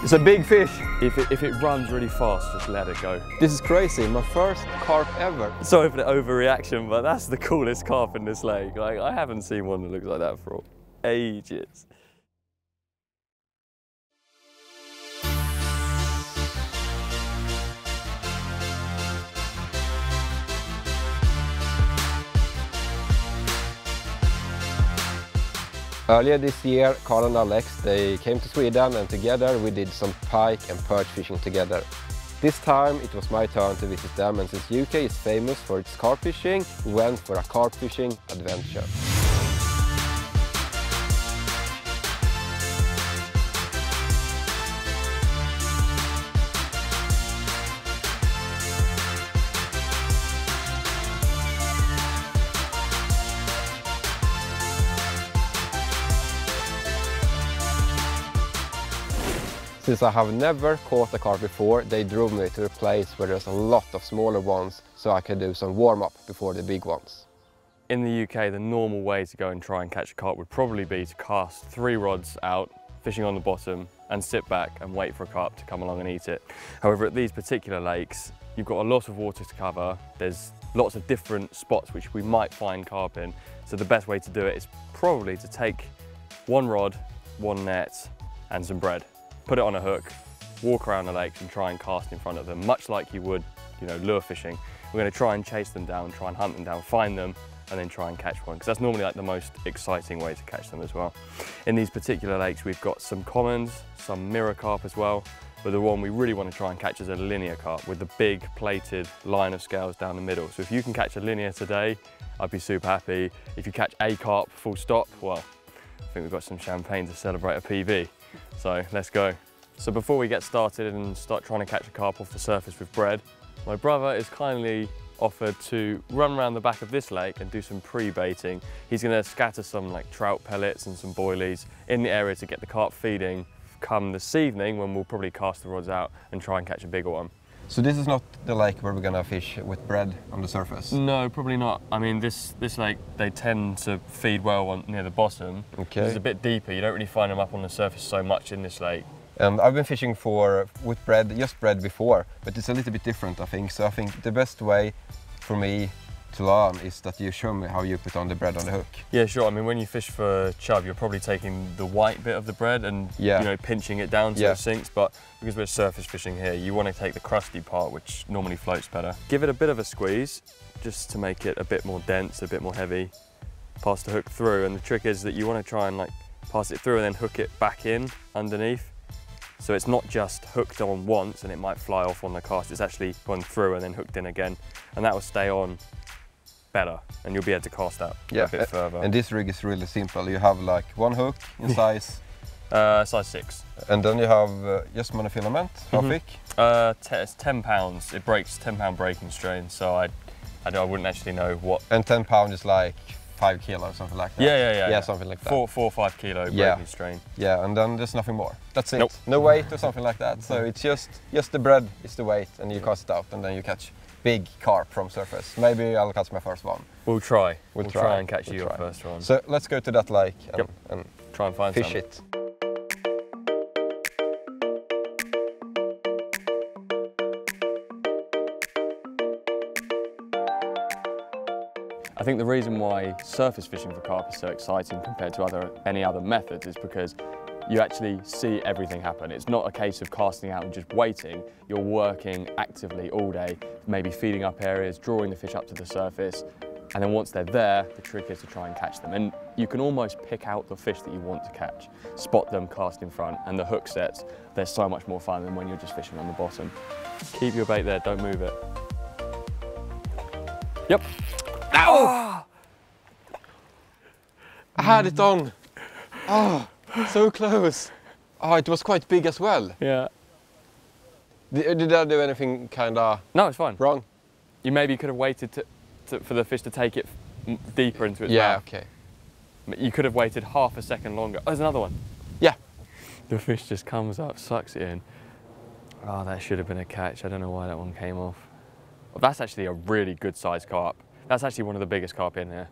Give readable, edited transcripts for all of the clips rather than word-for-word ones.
It's a big fish. If it runs really fast, just let it go. This is crazy, my first carp ever. Sorry for the overreaction, but that's the coolest carp in this lake. Like, I haven't seen one that looks like that for ages. Earlier this year, Carl and Alex, they came to Sweden and together we did some pike and perch fishing together. This time it was my turn to visit them, and since UK is famous for its carp fishing, we went for a carp fishing adventure. Since I have never caught a carp before, they drove me to a place where there's a lot of smaller ones so I could do some warm-up before the big ones. In the UK, the normal way to go and try and catch a carp would probably be to cast 3 rods out, fishing on the bottom, and sit back and wait for a carp to come along and eat it. However, at these particular lakes, you've got a lot of water to cover. There's lots of different spots which we might find carp in. So the best way to do it is probably to take 1 rod, 1 net, and some bread. Put it on a hook, walk around the lakes and try and cast in front of them, much like you would, lure fishing. We're going to try and chase them down, try and hunt them down, find them, and then try and catch one, because that's normally like the most exciting way to catch them as well. In these particular lakes, we've got some commons, some mirror carp as well, but the one we really want to try and catch is a linear carp with the big plated line of scales down the middle. So if you can catch a linear today, I'd be super happy. If you catch a carp full stop, well, I think we've got some champagne to celebrate a PB. So let's go. So before we get started and start trying to catch a carp off the surface with bread, my brother is kindly offered to run around the back of this lake and do some pre-baiting. He's going to scatter some like trout pellets and some boilies in the area to get the carp feeding come this evening, when we'll probably cast the rods out and try and catch a bigger one. So this is not the lake where we're gonna fish with bread on the surface? No, probably not. I mean, this lake, they tend to feed well near the bottom. Okay. It's a bit deeper. You don't really find them up on the surface so much in this lake. I've been fishing with bread, just bread before, but it's a little bit different, I think. So I think the best way for me to learn is that you show me how you put on the bread on the hook. Yeah, sure. I mean, when you fish for chub, you're probably taking the white bit of the bread and pinching it down so it sinks. But because we're surface fishing here, you want to take the crusty part, which normally floats better. Give it a bit of a squeeze, just to make it a bit more dense, a bit more heavy. Pass the hook through, and the trick is that you want to try and pass it through and then hook it back in underneath. So it's not just hooked on once and it might fly off on the cast. It's actually gone through and then hooked in again, and that will stay on better, and you'll be able to cast out a bit further. And this rig is really simple. You have like 1 hook in size? Size 6. And then you have just monofilament. How thick? It's 10 pounds. It breaks 10-pound breaking strain, so I wouldn't actually know what. And 10 pound is like 5 kilos, something like that? Yeah, something like that. 4 or 5 kilo breaking strain. Yeah, and then there's nothing more. That's it. Nope. No weight or something like that. So it's just the bread is the weight, and you cast it out, and then you catch big carp from surface. Maybe I'll catch my first one. We'll try. We'll try and catch your first one. So let's go to that lake and try and find fish it. I think the reason why surface fishing for carp is so exciting compared to any other methods is because you actually see everything happen. It's not a case of casting out and just waiting. You're working actively all day, maybe feeding up areas, drawing the fish up to the surface, and then once they're there, the trick is to try and catch them. And you can almost pick out the fish that you want to catch, spot them, cast in front, and the hook sets, they're so much more fun than when you're just fishing on the bottom. Keep your bait there, don't move it. Yep. Ow! I had it on. Oh, so close. Oh, it was quite big as well. Yeah. Did I do anything kind of No, it's fine. Wrong? You maybe could have waited for the fish to take it deeper into its mouth. Yeah, okay. You could have waited half a second longer. Oh, there's another one. Yeah. The fish just comes up, sucks it in. Oh, that should have been a catch. I don't know why that one came off. Well, that's actually a really good sized carp. That's actually one of the biggest carp in here.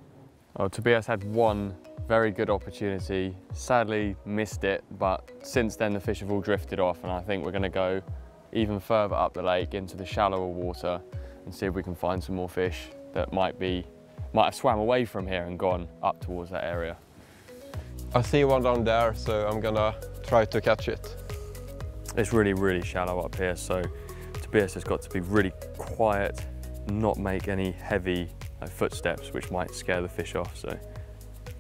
Oh, Tobias had one very good opportunity. Sadly missed it, but since then the fish have all drifted off, and I think we're going to go even further up the lake into the shallower water and see if we can find some more fish that might have swam away from here and gone up towards that area. I see one down there, so I'm gonna try to catch it. It's really, really shallow up here, so Tobias has got to be really quiet, not make any heavy footsteps which might scare the fish off. So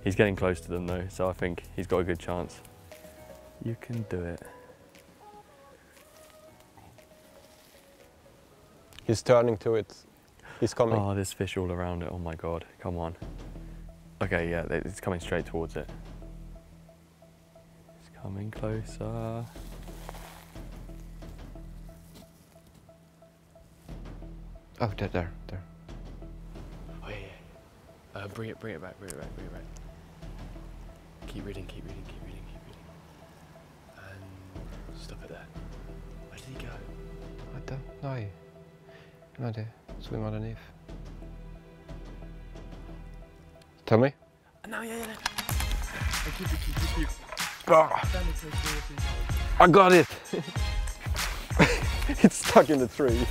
he's getting close to them though, so I think he's got a good chance. You can do it. He's turning to it. He's coming. Oh, there's fish all around it. Oh my God, come on. Okay, yeah, it's coming straight towards it. It's coming closer. Oh, there. Oh yeah. Bring it back. Keep reading. And stop it there. Where did he go? I don't know. No, they swim underneath. Tell me. No, yeah. Keep. Ah, I got it! It's stuck in the tree.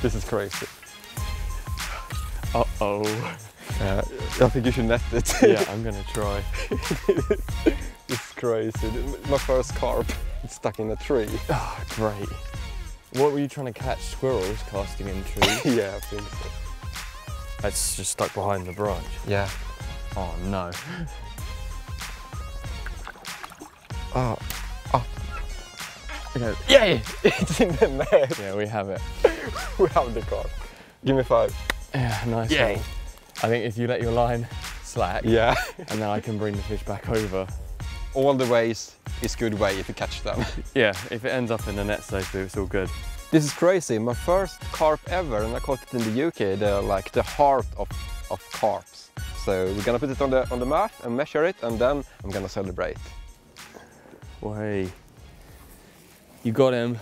This is crazy. Uh-oh. I think you should net it. Yeah, I'm gonna try. It's crazy. My first carp. It's stuck in a tree. Oh, great. What were you trying to catch? Squirrels casting in trees? Yeah, I think so. It's just stuck behind the branch. Yeah. Oh no. Oh. Okay. Yay! It's in the net. Yeah, we have it. We have the carp. Give me 5. Yeah, nice. Yay! One. I think if you let your line slack, yeah, and then I can bring the fish back over. All the ways is good way if you catch them. Yeah, if it ends up in the net safely, it's all good. This is crazy. My first carp ever, and I caught it in the UK. They're like the heart of carps. So we're gonna put it on the map and measure it, and then I'm gonna celebrate. Well, hey, you got him.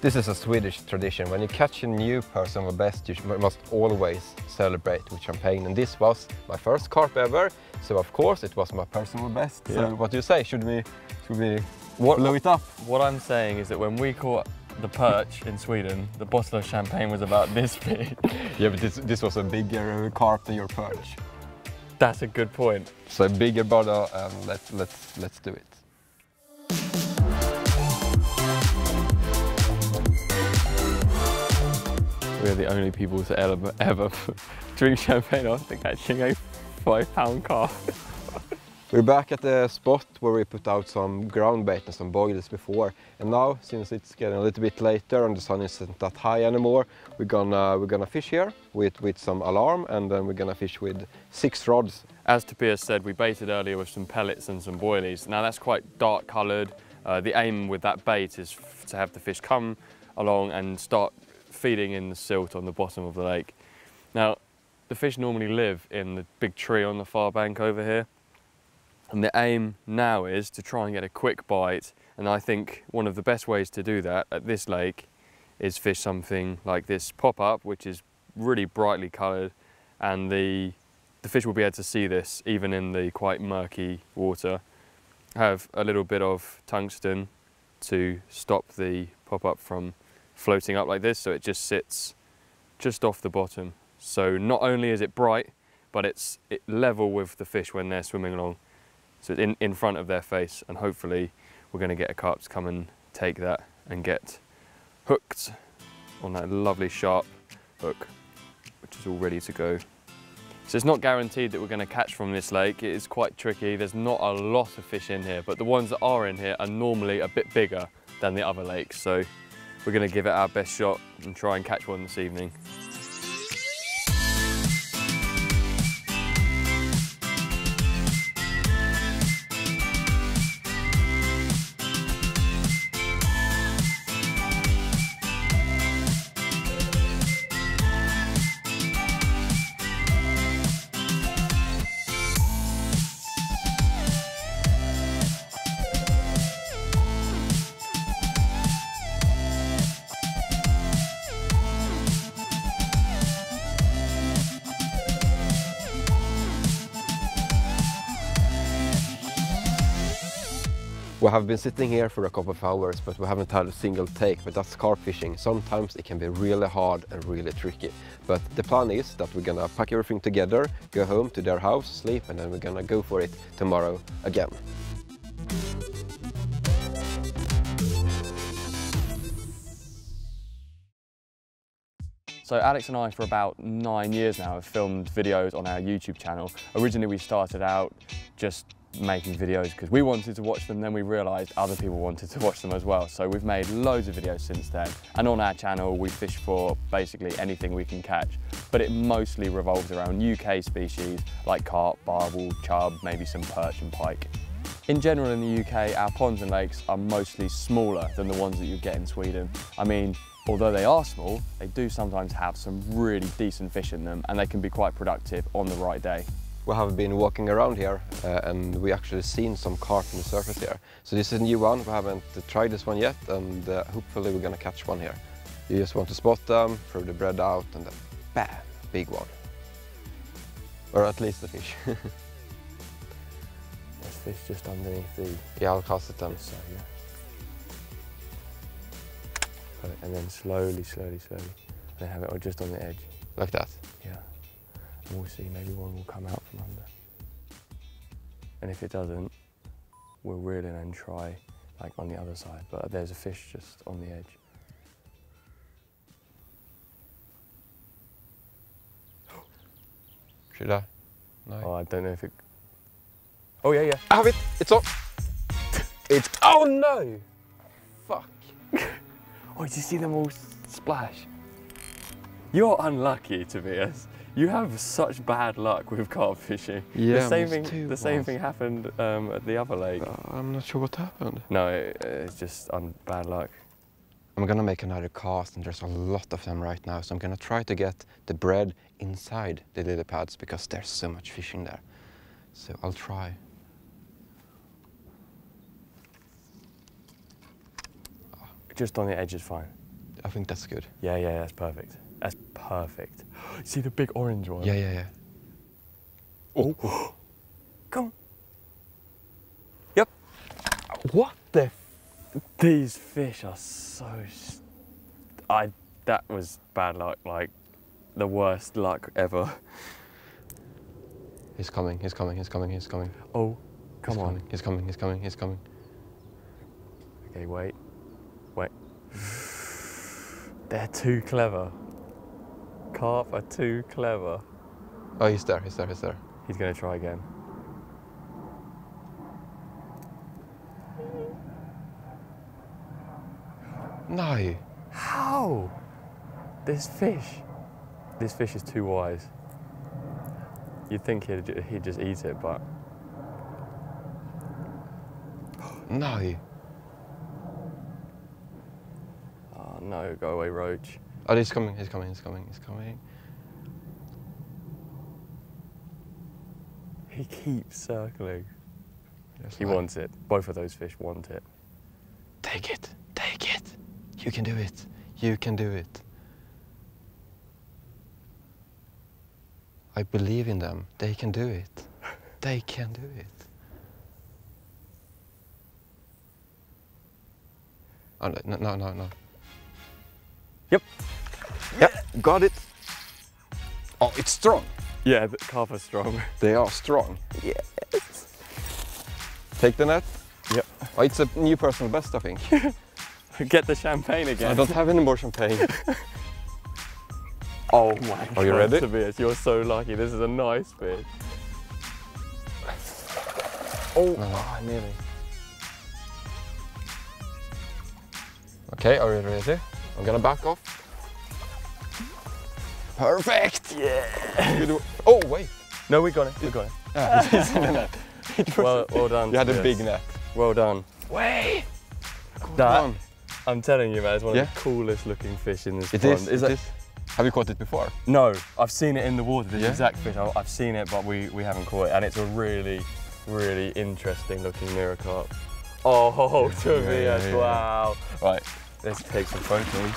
This is a Swedish tradition. When you catch a new personal best, you must always celebrate with champagne. And this was my first carp ever, so of course it was my personal best. Yeah. So what do you say? Should we blow it up? What I'm saying is that when we caught the perch in Sweden, the bottle of champagne was about this big. Yeah, but this was a bigger carp than your perch. That's a good point. So bigger bottle, and let's do it. We're the only people to ever drink champagne after catching a 5-pound carp. We're back at the spot where we put out some ground bait and some boilies before, and now, since it's getting a little bit later and the sun isn't that high anymore, we're gonna fish here with some alarm, and then we're gonna fish with 6 rods. As Tobias said, we baited earlier with some pellets and some boilies. Now that's quite dark coloured. The aim with that bait is to have the fish come along and start feeding in the silt on the bottom of the lake. Now, the fish normally live in the big tree on the far bank over here. And the aim now is to try and get a quick bite. And I think one of the best ways to do that at this lake is fish something like this pop-up, which is really brightly coloured. And the fish will be able to see this even in the quite murky water. Have a little bit of tungsten to stop the pop-up from floating up like this, so it just sits just off the bottom. So not only is it bright, but it's level with the fish when they're swimming along. So it's in front of their face, and hopefully we're going to get a carp to come and take that and get hooked on that lovely sharp hook, which is all ready to go. So it's not guaranteed that we're going to catch from this lake. It is quite tricky. There's not a lot of fish in here, but the ones that are in here are normally a bit bigger than the other lakes. So we're going to give it our best shot and try and catch one this evening. We have been sitting here for a couple of hours, but we haven't had a single take, but that's carp fishing. Sometimes it can be really hard and really tricky. But the plan is that we're gonna pack everything together, go home to their house, sleep, and then we're gonna go for it tomorrow again. So Alex and I, for about 9 years now, have filmed videos on our YouTube channel. Originally we started out just making videos because we wanted to watch them, then we realised other people wanted to watch them as well. So we've made loads of videos since then. And on our channel we fish for basically anything we can catch, but it mostly revolves around UK species like carp, barbel, chub, maybe some perch and pike. In general in the UK, our ponds and lakes are mostly smaller than the ones that you get in Sweden. I mean, although they are small, they do sometimes have some really decent fish in them, and they can be quite productive on the right day. We have been walking around here and we actually seen some carp in the surface here. So this is a new one, we haven't tried this one yet, and hopefully we're gonna catch one here. You just want to spot them, throw the bread out, and then bam, big one. Or at least a fish. There's fish just underneath the... Yeah, I'll cast it then. So, yeah. And then slowly, they have it just on the edge. Like that? Yeah. And we'll see, maybe one will come out from under. And if it doesn't, we'll reel in and try like on the other side. But there's a fish just on the edge. Should I? No. Oh, I don't know if it... Oh yeah, yeah. I have it! It's on! It's... Oh no! Fuck. Oh, did you see them all splash? You're unlucky, Tobias. You have such bad luck with carp fishing. Yeah, the same thing happened at the other lake. I'm not sure what happened. No, it's just bad luck. I'm gonna make another cast, and there's a lot of them right now, so I'm gonna try to get the bread inside the lily pads because there's so much fish in there. So I'll try. Just on the edge is fine. I think that's good. Yeah, yeah, that's perfect. That's perfect. See the big orange one? Yeah. Oh, come on. Yep. What the? These fish are so... That was bad luck, like the worst luck ever. He's coming. Oh, come on. He's coming. Okay, wait. They're too clever. Carp are too clever. Oh, he's there. He's gonna try again. No. How? This fish is too wise. You'd think he'd just eat it, but... No. Oh no, go away, roach. Oh, he's coming. He keeps circling. Yes, He wants it. Both of those fish want it. Take it. You can do it. I believe in them. They can do it. Oh, no. Yep. Got it. Oh, it's strong. Yeah, the carp are strong. They are strong. Yes. Take the net. Yep. Oh, it's a new personal best, I think. Get the champagne again. I don't have any more champagne. Oh my God. Are you ready? Tobias, you're so lucky. This is a nice fish. Oh, nearly. Okay, are you ready? I'm gonna back off. Perfect! Yeah! Oh, wait! No, we got it. Ah, it's in the net. Well done. You had a Tobias. big net. Well done. Wait! That, I'm telling you, man, it's one of Yeah? the coolest looking fish in this pond. It is. Have you caught it before? No, I've seen it in the water, this Yeah? exact fish. I've seen it, but we haven't caught it, and it's a really, really interesting looking mirror carp. Oh, Tobias, yeah. wow. Right, let's take some photos.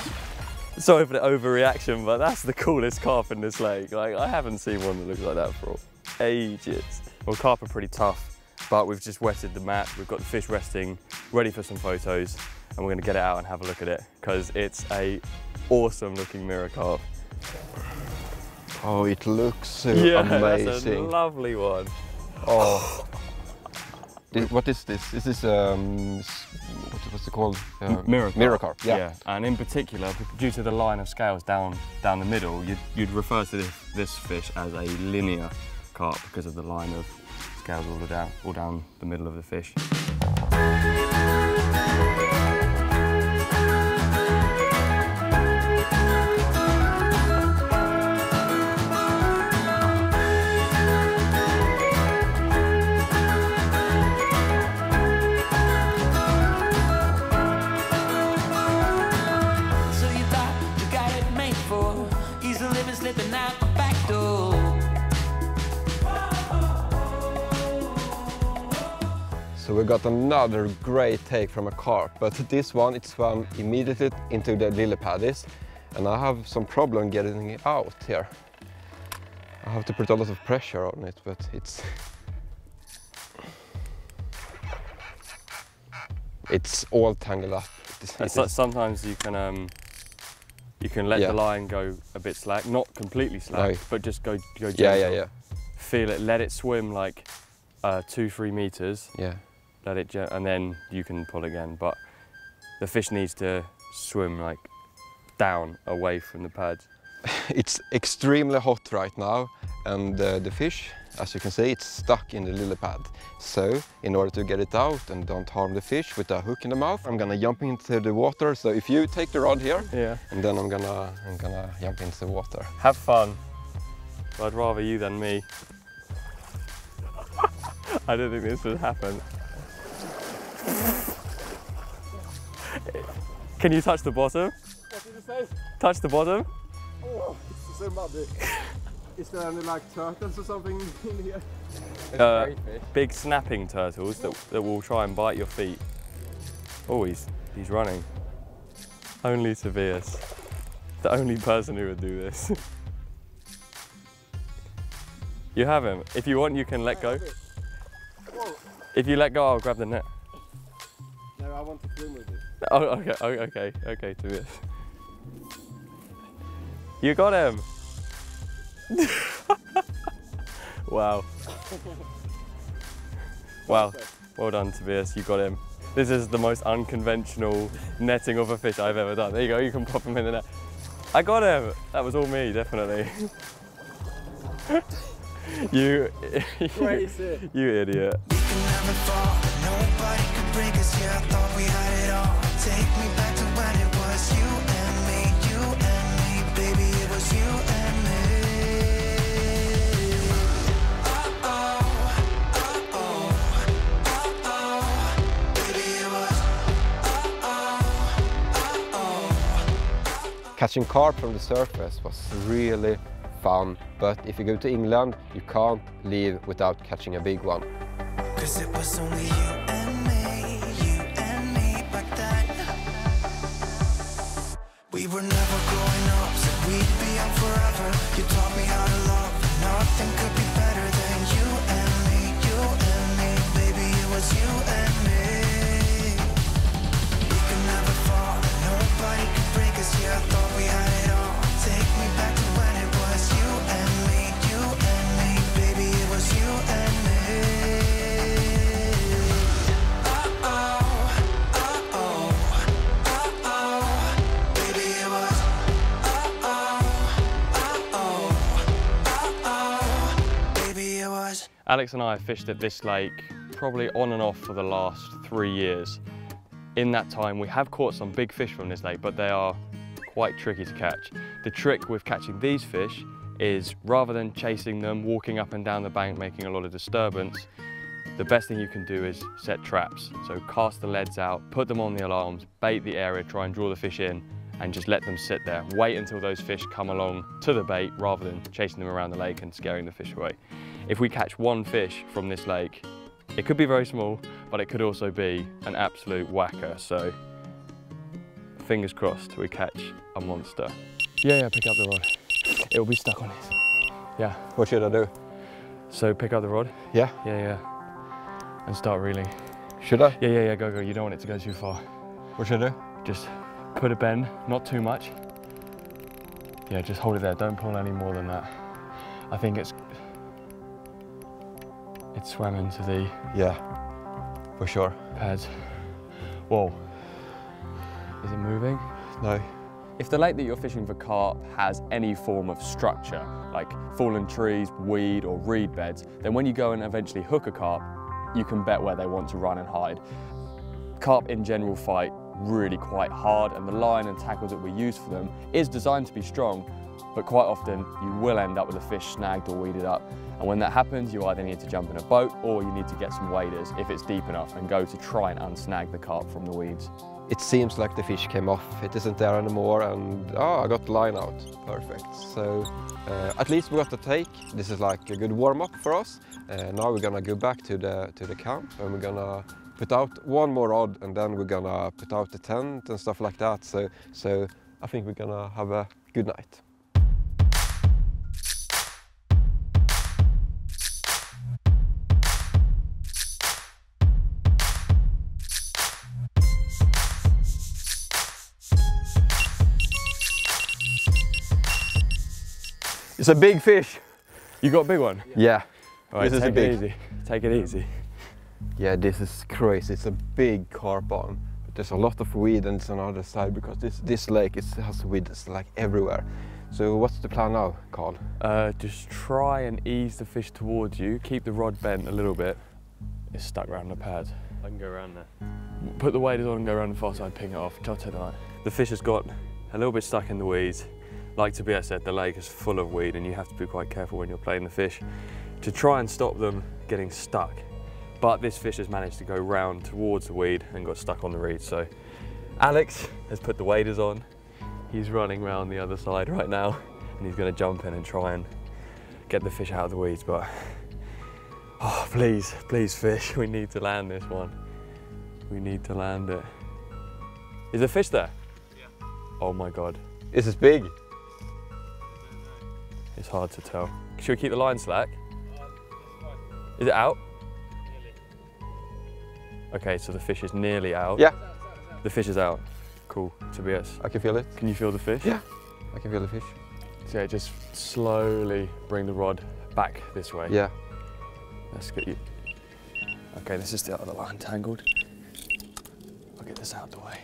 Sorry for the overreaction, but that's the coolest carp in this lake. Like, I haven't seen one that looks like that for ages. Well, carp are pretty tough, But we've just wetted the mat, we've got the fish resting, ready for some photos, and we're gonna get it out and have a look at it, because it's a awesome looking mirror carp. Oh, it looks so amazing. That's a lovely one. Oh. What is this? Is this what's it called? Mirror carp. Yeah. And in particular, due to the line of scales down the middle, you'd refer to this fish as a linear carp because of the line of scales all down the middle of the fish. So we got another great take from a carp, but this one it swam immediately into the lily paddies, and I have some problem getting it out here. I have to put a lot of pressure on it, but it's all tangled up. Sometimes you can let the line go a bit slack, not completely slack, but just go gentle. Yeah. Feel it, let it swim like 2-3 meters. Yeah. Let it, and then you can pull again. But the fish needs to swim like down, away from the pads. It's extremely hot right now, and the fish, as you can see, it's stuck in the lily pad. So, in order to get it out and don't harm the fish with a hook in the mouth, I'm gonna jump into the water. So if you take the rod here, and then I'm gonna jump into the water. Have fun. I'd rather you than me. I didn't think this would happen. Can you touch the bottom? What did you say? Touch the bottom? Oh, it's so muddy. Is there any like turtles or something in here? Big snapping turtles that will try and bite your feet. Oh, he's running. Only Tobias. The only person who would do this. You have him. If you want, you can let go. If you let go, I'll grab the net. No, I want to swim with it. Oh, okay, Tobias. You got him! Wow. Wow, well done, Tobias, you got him. This is the most unconventional netting of a fish I've ever done. There you go, you can pop him in the net. I got him! That was all me, definitely. You crazy. You idiot. We can never fall, nobody could break us, yeah, I thought we had it all. Take me back to when it was you and me, baby, it was you and me. Baby, it was Catching carp from the surface was really fun, but if you go to England, you can't leave without catching a big one. 'Cause it was only you and me back then. We were never growing up, said we'd be young forever. You taught me how to love, nothing could be better than you and me, baby, it was you and me. We could never fall, nobody could break us, yeah, I thought we had it all. Take me back to when it was you and me, baby, it was you and me. Baby, it was baby, it was. Alex and I have fished at this lake probably on and off for the last 3 years. In that time, we have caught some big fish from this lake, but they are quite tricky to catch. The trick with catching these fish is rather than chasing them, walking up and down the bank, making a lot of disturbance, the best thing you can do is set traps. So cast the leads out, put them on the alarms, bait the area, try and draw the fish in, and just let them sit there. Wait until those fish come along to the bait rather than chasing them around the lake and scaring the fish away. If we catch one fish from this lake, it could be very small, but it could also be an absolute whacker. So fingers crossed we catch a monster. Yeah, pick up the rod. It'll be stuck on it. Yeah. What should I do? So pick up the rod? Yeah? Yeah. and start reeling. Should I? Yeah, go. You don't want it to go too far. What should I do? Just put a bend, not too much. Yeah, just hold it there. Don't pull any more than that. I think it's swam into the For sure. pads. Whoa. Is it moving? No. If the lake that you're fishing for carp has any form of structure, like fallen trees, weed or reed beds, then when you go and eventually hook a carp, you can bet where they want to run and hide. Carp in general fight really quite hard, and the line and tackles that we use for them is designed to be strong, but quite often you will end up with a fish snagged or weeded up. And when that happens, you either need to jump in a boat or you need to get some waders if it's deep enough and go to try and unsnag the carp from the weeds. It seems like the fish came off. It isn't there anymore, and I got the line out. Perfect. So at least we got the take. This is like a good warm-up for us. Now we're gonna go back to the camp, and we're gonna put out one more rod, and then we're gonna put out the tent and stuff like that. So I think we're gonna have a good night. It's a big fish. You got a big one? Yeah. All right, this is take a big. it easy. Take it easy. Yeah, this is crazy. It's a big carp on. But there's a lot of weed, and it's on the other side because this lake has weed. It's like everywhere. So what's the plan now, Carl? Just try and ease the fish towards you. Keep the rod bent a little bit. It's stuck around the pad. I can go around there. Put the waders on and go around the far side, ping it off. I'll take the line. The fish has got a little bit stuck in the weeds. Like Tobias said, the lake is full of weed and you have to be quite careful when you're playing the fish to try and stop them getting stuck. But this fish has managed to go round towards the weed and got stuck on the reed. So Alex has put the waders on. He's running round the other side right now and he's going to jump in and try and get the fish out of the weeds. But oh, please fish, we need to land this one. We need to land it. Is there fish there? Yeah. Oh my God. This is big. It's hard to tell. Should we keep the line slack? Is it out? Nearly. Okay, so the fish is nearly out. Yeah. The fish is out. Cool. Tobias, I can feel it. can you feel the fish? Yeah. I can feel the fish. So yeah, just slowly bring the rod back this way. Yeah. Let's get you. Okay, this is the other line tangled. I'll get this out of the way.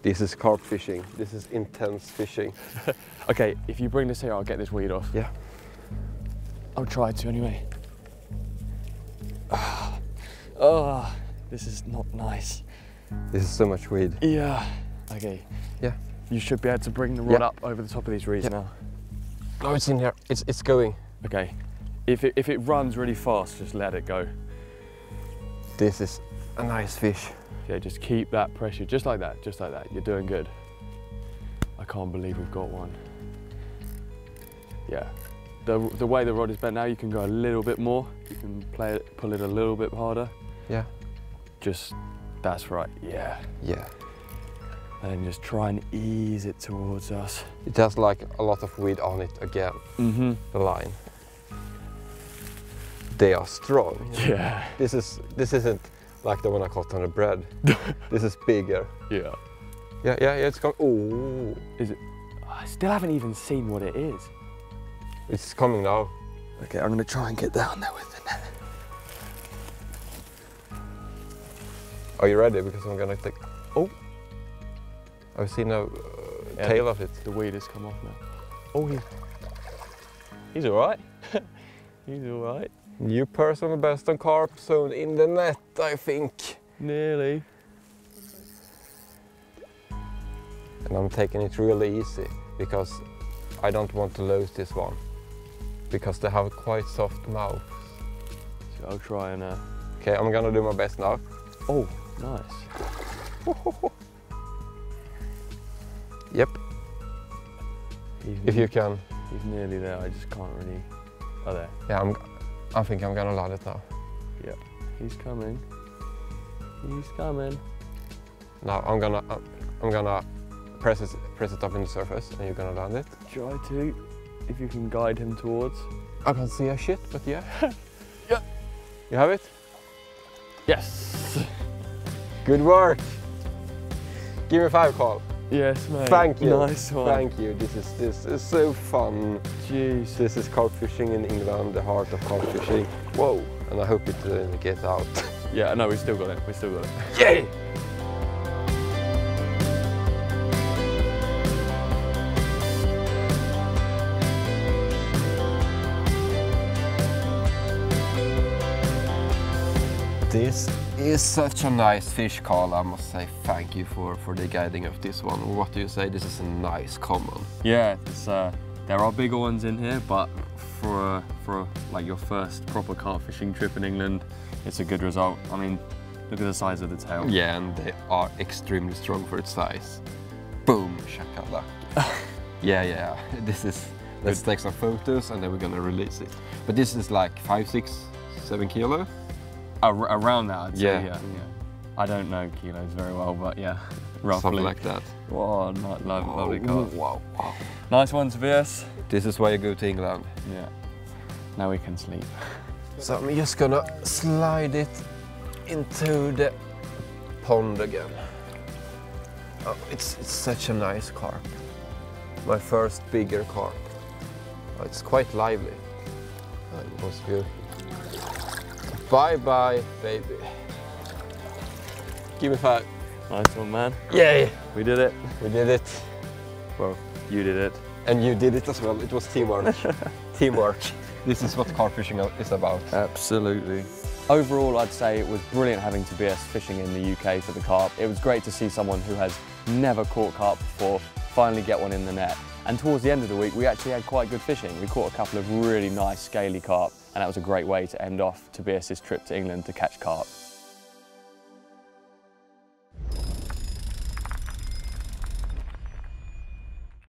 This is carp fishing. This is intense fishing. Okay, if you bring this here, I'll get this weed off. Yeah. I'll try to anyway. Oh, this is not nice. This is so much weed. Yeah. Okay. Yeah. You should be able to bring the rod Yeah. up over the top of these reeds Yeah. now. No, it's in here. It's going. Okay. If it runs really fast, just let it go. This is a nice fish. Yeah, just keep that pressure, just like that, just like that. You're doing good. I can't believe we've got one. Yeah. The way the rod is bent now, you can go a little bit more. You can pull it a little bit harder. Yeah. Just, that's right, yeah. Yeah. And then just try and ease it towards us. It has like a lot of weed on it again. Mm-hmm. The line. They are strong. Yeah. This isn't like the one I caught on the bread. This is bigger. Yeah. Yeah, it's gone. Oh. Is it? I still haven't even seen what it is. It's coming now. Okay, I'm gonna try and get down there with the net. Are you ready? Because I'm gonna take. Oh. I've seen a tail of it. The weed has come off now. Oh, he's all right. He's all right. New personal best on carp zone in the net, I think. Nearly. And I'm taking it really easy because I don't want to lose this one. Because they have quite soft mouths. So I'll try and. Okay, I'm gonna do my best now. Oh, nice. Yep. If you can. He's nearly there. I just can't really. Oh, there. Yeah, I think I'm gonna land it now. Yeah. He's coming. He's coming. Now I'm gonna press it up in the surface, and you're gonna land it. Try to, if you can guide him towards. I can't see a shit, but yeah. Yeah. You have it? Yes! Good work! Give me 5, Carl. Yes, mate. Thank you. Nice one. Thank you. This is so fun. Jeez. This is carp fishing in England, the heart of carp fishing. Whoa! And I hope it gets out. Yeah, no, we still got it. We still got it. Yay! This is such a nice fish, Carl. I must say thank you for the guiding of this one. What do you say? This is a nice common. Yeah, it's, there are bigger ones in here, but for like your first proper carp fishing trip in England, it's a good result. I mean, look at the size of the tail. Yeah, and they are extremely strong for its size. Boom, shakalaka. yeah. This is. Let's take some photos and then we're gonna release it. But this is like 5, 6, 7 kilo. Around that, I'd say, Yeah. I don't know kilos very well, but yeah, roughly. Something like that. Whoa, lovely carp. Wow. Nice one, Tobias. This is why you go to England. Yeah. Now we can sleep. So I'm just gonna slide it into the pond again. Oh, it's such a nice carp. My first bigger carp. Oh, it's quite lively. Oh, it was good. Bye bye, baby. Give me 5. Nice one, man. Yay! We did it. We did it. Well, you did it. And you did it as well. It was teamwork. Teamwork. This is what carp fishing is about. Absolutely. Overall, I'd say it was brilliant having Tobias fishing in the UK for the carp. It was great to see someone who has never caught carp before finally get one in the net. And towards the end of the week, we actually had quite good fishing. We caught a couple of really nice scaly carp, and that was a great way to end off Tobias's trip to England to catch carp.